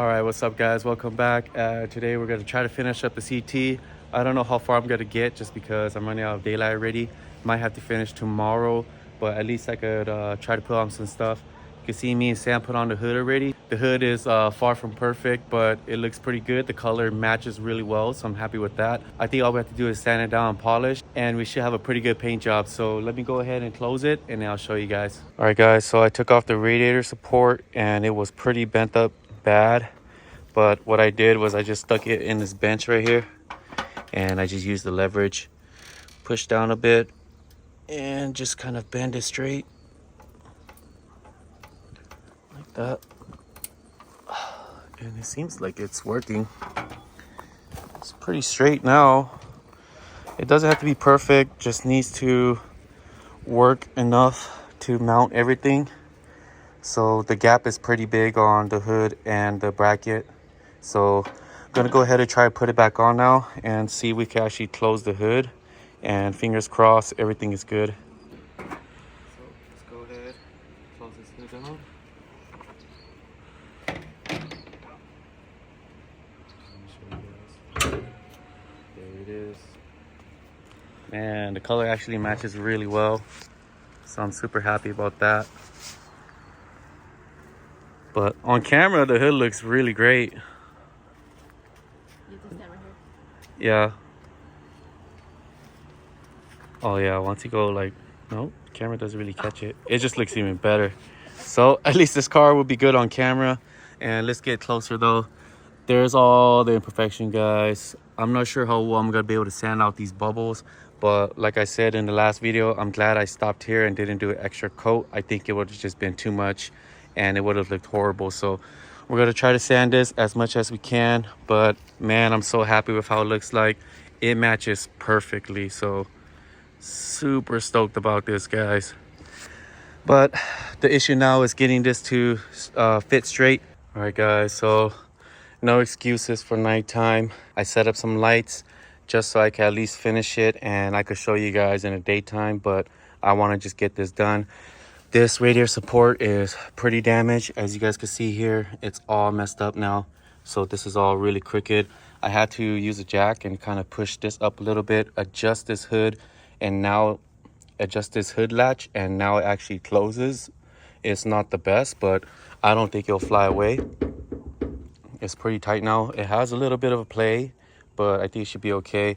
All right, what's up, guys? Welcome back. Today we're gonna try to finish up the CT. I don't know how far I'm gonna get just because I'm running out of daylight already. Might have to finish tomorrow, but at least I could try to put on some stuff. You can see me and Sam put on the hood already. The hood is far from perfect, but it looks pretty good. The color matches really well, so I'm happy with that. I think all we have to do is sand it down and polish, and we should have a pretty good paint job. So let me go ahead and close it, and then I'll show you guys. All right, guys, so I took off the radiator support, and it was pretty bent up bad. But what I did was I just stuck it in this bench right here, and I just used the leverage, push down a bit, and just kind of bend it straight like that. And it seems like it's working. It's pretty straight now. It doesn't have to be perfect, just needs to work enough to mount everything. So the gap is pretty big on the hood and the bracket. So I'm gonna go ahead and try to put it back on now and see if we can actually close the hood, and fingers crossed everything is good. So let's go ahead, close this hood down. There it is. Man, the color actually matches really well, so I'm super happy about that. But on camera the hood looks really great. Yeah. Oh yeah, once you go like, no, camera doesn't really catch it. It just looks even better. So at least this car will be good on camera. And let's get closer though. There's all the imperfection, guys. I'm not sure how well I'm gonna be able to sand out these bubbles, but like I said in the last video, I'm glad I stopped here and didn't do an extra coat. I think it would have just been too much and it would have looked horrible. So we're gonna try to sand this as much as we can, but man, I'm so happy with how it looks like. It matches perfectly, so super stoked about this, guys. But the issue now is getting this to fit straight. All right, guys, so no excuses for nighttime. I set up some lights just so I can at least finish it and I could show you guys in the daytime, but I want to just get this done. This radiator support is pretty damaged. As you guys can see here, it's all messed up now. So this is all really crooked. I had to use a jack and kind of push this up a little bit, adjust this hood, and now adjust this hood latch, and now it actually closes. It's not the best, but I don't think it'll fly away. It's pretty tight now. It has a little bit of a play, but I think it should be okay.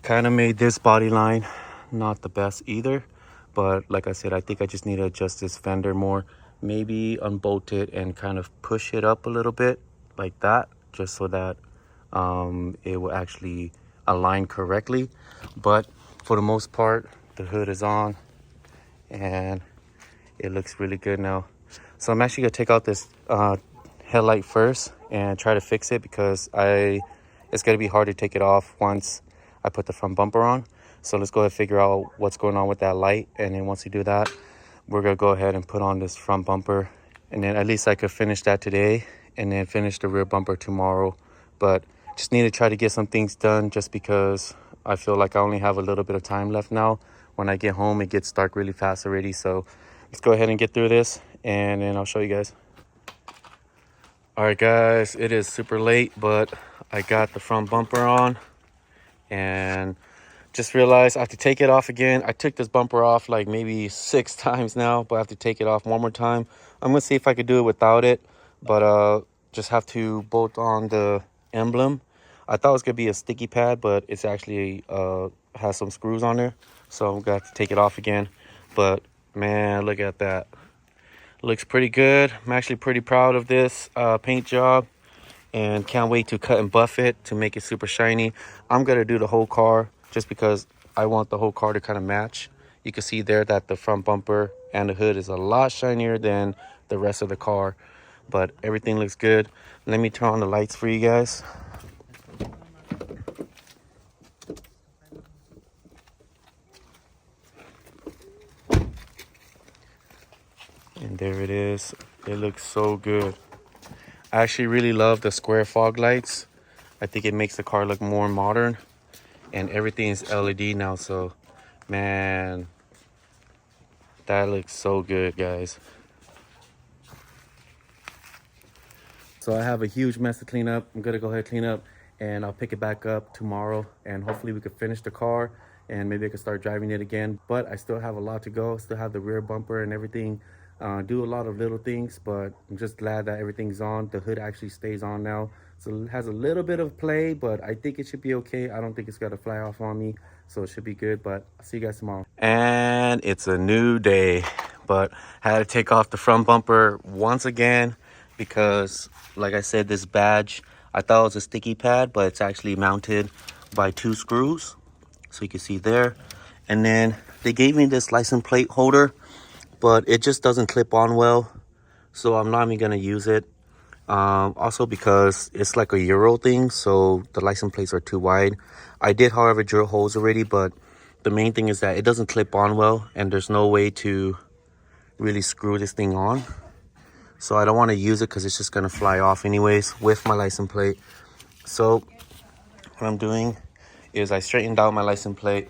Kind of made this body line not the best either, but like I said, I think I just need to adjust this fender more, maybe unbolt it and kind of push it up a little bit like that, just so that it will actually align correctly. But for the most part, the hood is on and it looks really good now. So I'm actually gonna take out this headlight first and try to fix it, because it's gonna be hard to take it off once I put the front bumper on. So let's go ahead and figure out what's going on with that light, and then once we do that, we're gonna go ahead and put on this front bumper, and then at least I could finish that today and then finish the rear bumper tomorrow. But just need to try to get some things done, just because I feel like I only have a little bit of time left now. When I get home, it gets dark really fast already. So let's go ahead and get through this, and then I'll show you guys. All right, guys, it is super late, but I got the front bumper on and just realized I have to take it off again. I took this bumper off like maybe 6 times now, but I have to take it off one more time. I'm gonna see if I could do it without it, but just have to bolt on the emblem. I thought it was gonna be a sticky pad, but it's actually has some screws on there, so I'm gonna have to take it off again. But man, look at that. Looks pretty good. I'm actually pretty proud of this paint job, and can't wait to cut and buff it to make it super shiny. I'm gonna do the whole car just because I want the whole car to kind of match. You can see there that the front bumper and the hood is a lot shinier than the rest of the car, but everything looks good. Let me turn on the lights for you guys. And there it is. It looks so good. I actually really love the square fog lights. I think it makes the car look more modern, and everything is LED now, so man, that looks so good, guys. So I have a huge mess to clean up. I'm gonna go ahead and clean up, and I'll pick it back up tomorrow, and hopefully we could finish the car and maybe I can start driving it again. But I still have a lot to go. Still have the rear bumper and everything. Do a lot of little things, but I'm just glad that everything's on. The hood actually stays on now, so it has a little bit of play, but I think it should be okay. I don't think it's gonna fly off on me, so it should be good. But I'll see you guys tomorrow. And it's a new day, but I had to take off the front bumper once again because, like I said, this badge, I thought it was a sticky pad, but it's actually mounted by 2 screws, so you can see there. And then they gave me this license plate holder, but it just doesn't clip on well, so I'm not even gonna use it. Also because it's like a Euro thing, so the license plates are too wide. I did, however, drill holes already, but the main thing is that it doesn't clip on well, and there's no way to really screw this thing on. So I don't want to use it because it's just gonna fly off anyways with my license plate. So what I'm doing is I straightened out my license plate,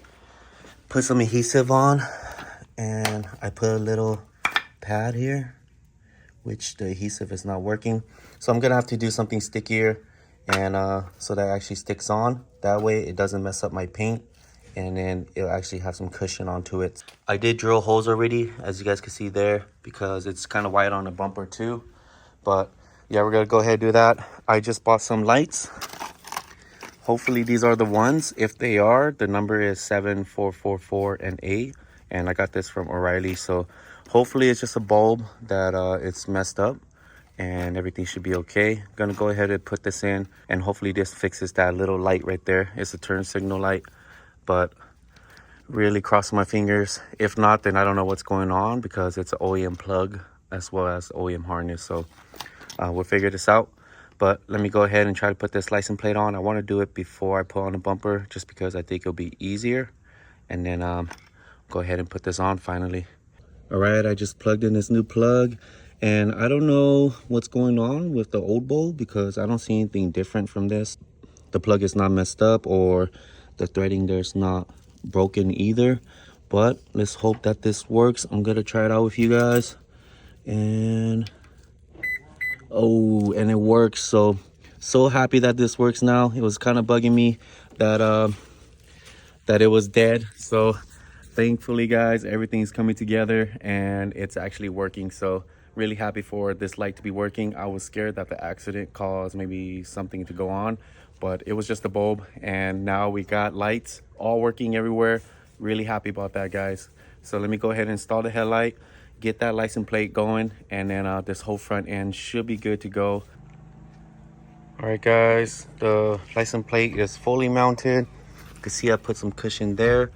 put some adhesive on, and I put a little pad here, which the adhesive is not working. So I'm gonna have to do something stickier, and so that actually sticks on. That way it doesn't mess up my paint, and then it'll actually have some cushion onto it. I did drill holes already, as you guys can see there, because it's kind of wide on the bumper too. But yeah, we're gonna go ahead and do that. I just bought some lights. Hopefully these are the ones. If they are, the number is 7444 and A, and I got this from O'Reilly. So hopefully it's just a bulb that it's messed up, and everything should be okay. I'm gonna go ahead and put this in, and hopefully this fixes that little light right there. It's a turn signal light, but really crossing my fingers. If not, then I don't know what's going on, because it's an OEM plug as well as OEM harness. So we'll figure this out. But let me go ahead and try to put this license plate on. I want to do it before I put on the bumper, just because I think it'll be easier. And then go ahead and put this on finally. All right, I just plugged in this new plug, and I don't know what's going on with the old bulb, because I don't see anything different from this. The plug is not messed up, or the threading there's not broken either. But let's hope that this works. I'm gonna try it out with you guys. And oh, and it works. So happy that this works now. It was kind of bugging me that that it was dead. So thankfully, guys, everything's coming together and it's actually working. So really happy for this light to be working. I was scared that the accident caused maybe something to go on, but it was just a bulb, and now we got lights all working everywhere. Really happy about that, guys. So let me go ahead and install the headlight, get that license plate going, and then this whole front end should be good to go. All right, guys, the license plate is fully mounted. You can see I put some cushion there,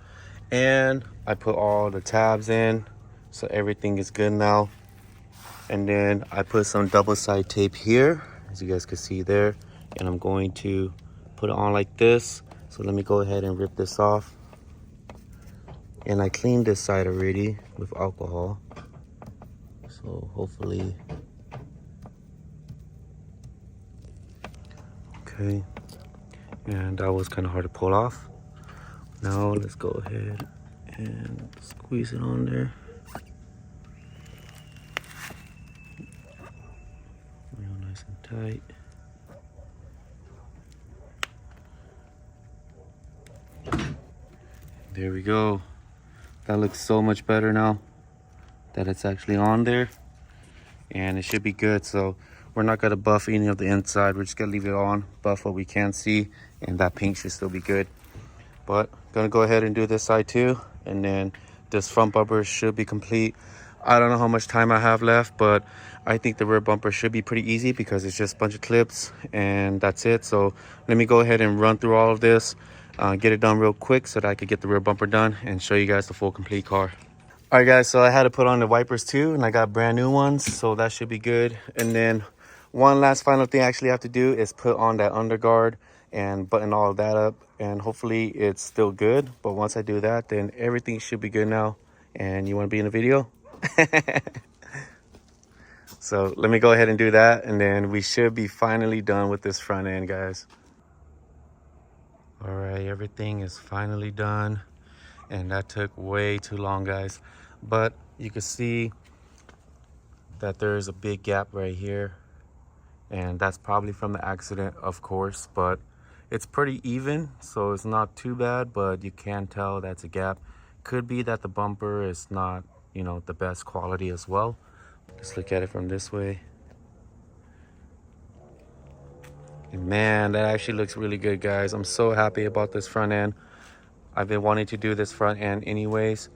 and I put all the tabs in, so everything is good now. And then I put some double side tape here, as you guys can see there, and I'm going to put it on like this. So let me go ahead and rip this off. And I cleaned this side already with alcohol, so hopefully. Okay, and that was kind of hard to pull off. Now let's go ahead and squeeze it on there. Real nice and tight. There we go. That looks so much better now that it's actually on there, and it should be good. So we're not gonna buff any of the inside. We're just gonna leave it on, buff what we can see, and that paint should still be good. But gonna go ahead and do this side too, and then this front bumper should be complete. I don't know how much time I have left, but I think the rear bumper should be pretty easy because it's just a bunch of clips and that's it. So let me go ahead and run through all of this, get it done real quick so that I could get the rear bumper done and show you guys the full complete car. All right, guys, so I had to put on the wipers too, and I got brand new ones, so that should be good. And then one last final thing I actually have to do is put on that underguard and button all of that up, and hopefully it's still good. But once I do that, then everything should be good now. And you want to be in the video? So let me go ahead and do that, and then we should be finally done with this front end, guys. All right, everything is finally done, and that took way too long, guys. But you can see that there's a big gap right here, and that's probably from the accident, of course, but it's pretty even, so it's not too bad, but you can tell that's a gap. Could be that the bumper is not, you know, the best quality as well. Let's look at it from this way. And man, that actually looks really good, guys. I'm so happy about this front end. I've been wanting to do this front end anyways,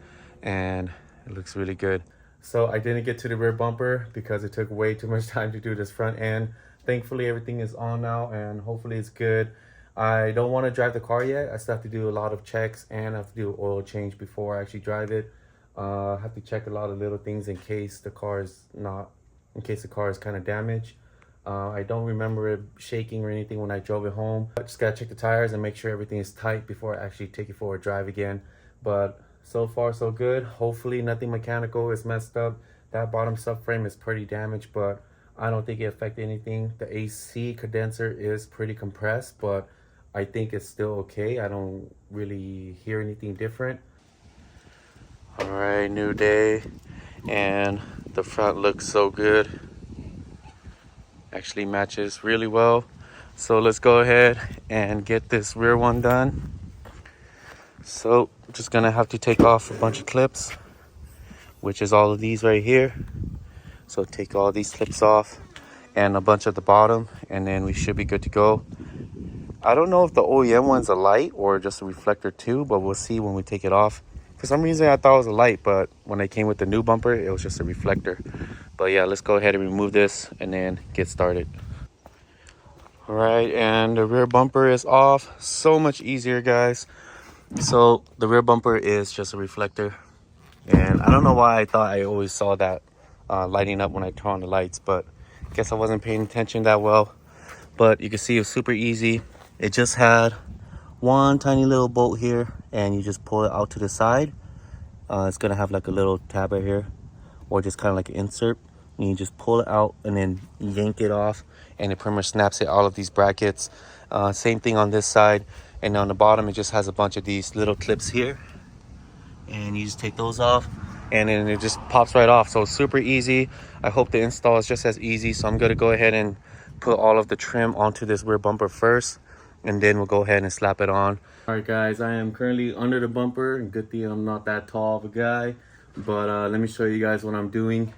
and it looks really good. So I didn't get to the rear bumper because it took way too much time to do this front end. Thankfully, everything is on now, and hopefully it's good. I don't want to drive the car yet. I still have to do a lot of checks, and I have to do oil change before I actually drive it. I have to check a lot of little things in case the car is kind of damaged. I don't remember it shaking or anything when I drove it home. I just gotta check the tires and make sure everything is tight before I actually take it for a drive again. But so far so good. Hopefully nothing mechanical is messed up. That bottom subframe is pretty damaged, but I don't think it affected anything. The AC condenser is pretty compressed, but I think it's still okay. I don't really hear anything different. All right, new day, and the front looks so good. Actually matches really well. So let's go ahead and get this rear one done. So I'm just gonna have to take off a bunch of clips, which is all of these right here. So take all these clips off and a bunch at the bottom, and then we should be good to go. I don't know if the OEM one's a light or just a reflector too, but we'll see when we take it off. For some reason I thought it was a light, but when I came with the new bumper, it was just a reflector. But yeah, let's go ahead and remove this and then get started. All right, and the rear bumper is off. So much easier, guys. So the rear bumper is just a reflector, and I don't know why I thought I always saw that lighting up when I turn on the lights, but I guess I wasn't paying attention that well. But you can see it's super easy. It just had one tiny little bolt here, and you just pull it out to the side. It's gonna have like a little tab right here, or just kind of like an insert, and you just pull it out and then yank it off, and it pretty much snaps it all of these brackets. Same thing on this side, and on the bottom it just has a bunch of these little clips here, and you just take those off, and then it just pops right off. So super easy. I hope the install is just as easy. So I'm gonna go ahead and put all of the trim onto this rear bumper first, and then we'll go ahead and slap it on. All right, guys, I am currently under the bumper, and good thing I'm not that tall of a guy, but let me show you guys what I'm doing.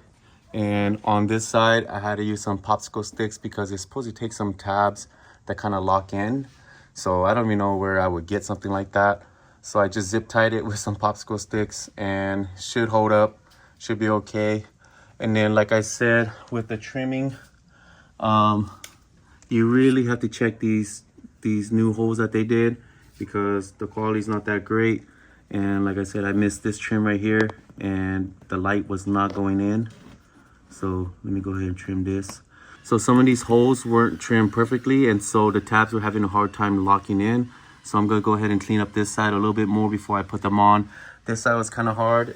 And on this side, I had to use some popsicle sticks because it's supposed to take some tabs that kind of lock in. So I don't even know where I would get something like that. So I just zip tied it with some popsicle sticks, and should hold up, should be okay. And then, like I said, with the trimming, you really have to check these new holes that they did, because the quality is not that great. And like I said, I missed this trim right here, and the light was not going in. So let me go ahead and trim this. So some of these holes weren't trimmed perfectly, and so the tabs were having a hard time locking in. So I'm gonna go ahead and clean up this side a little bit more before I put them on. This side was kind of hard.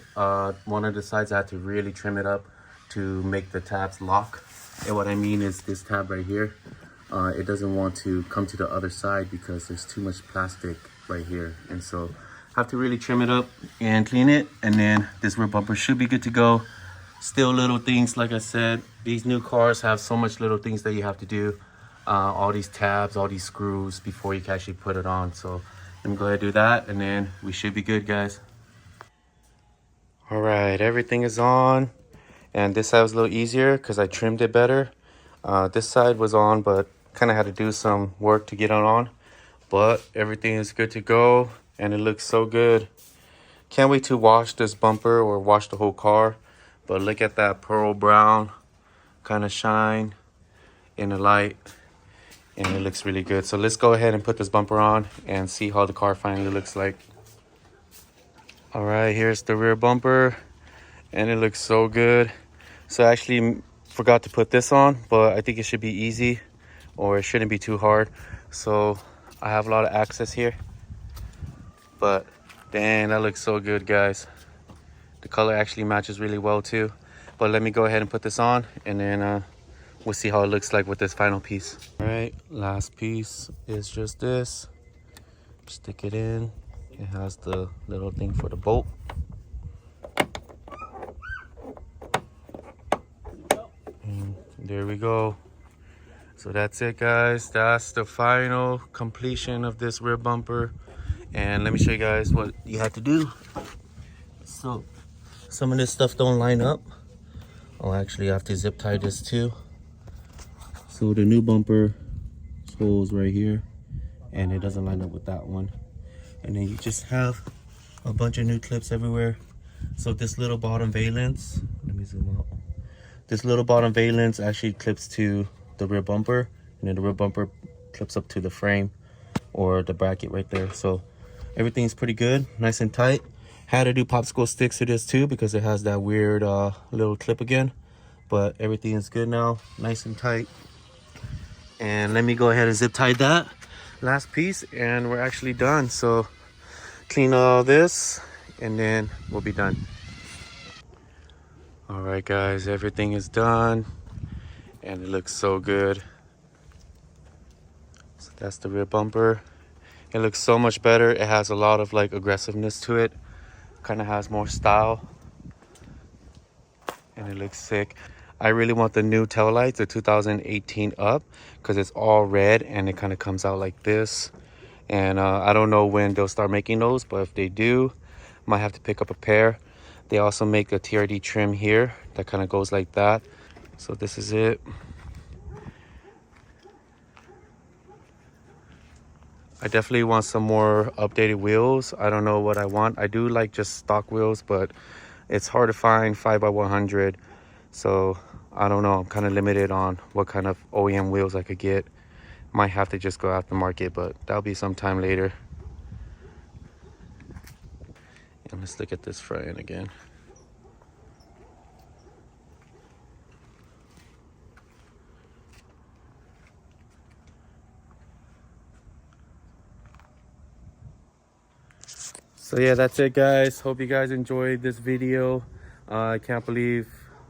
One of the sides I had to really trim it up to make the tabs lock. And what I mean is this tab right here, it doesn't want to come to the other side because there's too much plastic right here. And so I have to really trim it up and clean it, and then this rear bumper should be good to go. Still little things, like I said, these new cars have so much little things that you have to do. All these tabs, all these screws before you can actually put it on. So let me go ahead and do that, and then we should be good, guys. All right, everything is on, and this side was a little easier because I trimmed it better. This side was on, but kind of had to do some work to get it on. But everything is good to go, and it looks so good. Can't wait to wash this bumper or wash the whole car. But look at that pearl brown kind of shine in the light, and it looks really good. So let's go ahead and put this bumper on and see how the car finally looks like. All right, here's the rear bumper, and it looks so good. So I actually forgot to put this on, but I think it should be easy, or it shouldn't be too hard. So I have a lot of access here, but dang, that looks so good, guys. The color actually matches really well too. But let me go ahead and put this on, and then we'll see how it looks like with this final piece. All right, last piece is just this. Stick it in. It has the little thing for the bolt. And there we go. So that's it, guys. That's the final completion of this rear bumper. And let me show you guys what you have to do. So some of this stuff don't line up. Oh, actually I have to zip tie this too. So the new bumper holes right here, and it doesn't line up with that one. And then you just have a bunch of new clips everywhere. So this little bottom valence, let me zoom out. This little bottom valence actually clips to the rear bumper, and then the rear bumper clips up to the frame or the bracket right there. So everything's pretty good, nice and tight. Had to do popsicle sticks to this too because it has that weird little clip again, but everything is good now, nice and tight. And let me go ahead and zip tie that last piece, and we're actually done. So clean all this and then we'll be done. All right, guys, everything is done and it looks so good. So that's the rear bumper. It looks so much better. It has a lot of like aggressiveness to it, kind of has more style, and it looks sick. I really want the new tail lights, the 2018 up, because it's all red and it kind of comes out like this. And I don't know when they'll start making those, but if they do, might have to pick up a pair. They also make a TRD trim here that kind of goes like that. So this is it. I definitely want some more updated wheels. I don't know what I want. I do like just stock wheels, but it's hard to find 5x100. So I don't know. I'm kind of limited on what kind of OEM wheels I could get. Might have to just go out the market, but that'll be sometime later. And let's look at this front end again. So yeah, that's it, guys. Hope you guys enjoyed this video. I can't believe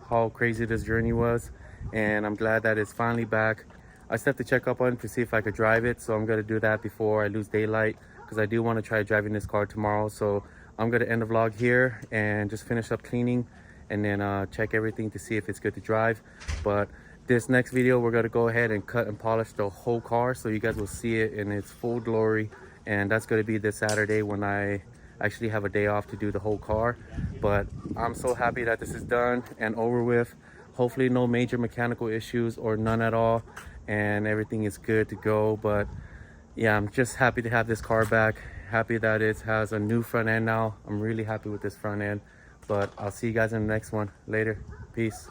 how crazy this journey was, and I'm glad that it's finally back. I still have to check up on it to see if I could drive it, so I'm going to do that before I lose daylight, because I do want to try driving this car tomorrow. So I'm going to end the vlog here and just finish up cleaning and then check everything to see if it's good to drive. But this next video, we're going to go ahead and cut and polish the whole car so you guys will see it in its full glory, and that's going to be this Saturday when I actually have a day off to do the whole car. But I'm so happy that this is done and over with. Hopefully no major mechanical issues or none at all, and everything is good to go. But yeah, I'm just happy to have this car back, happy that it has a new front end now. I'm really happy with this front end. But I'll see you guys in the next one. Later. Peace.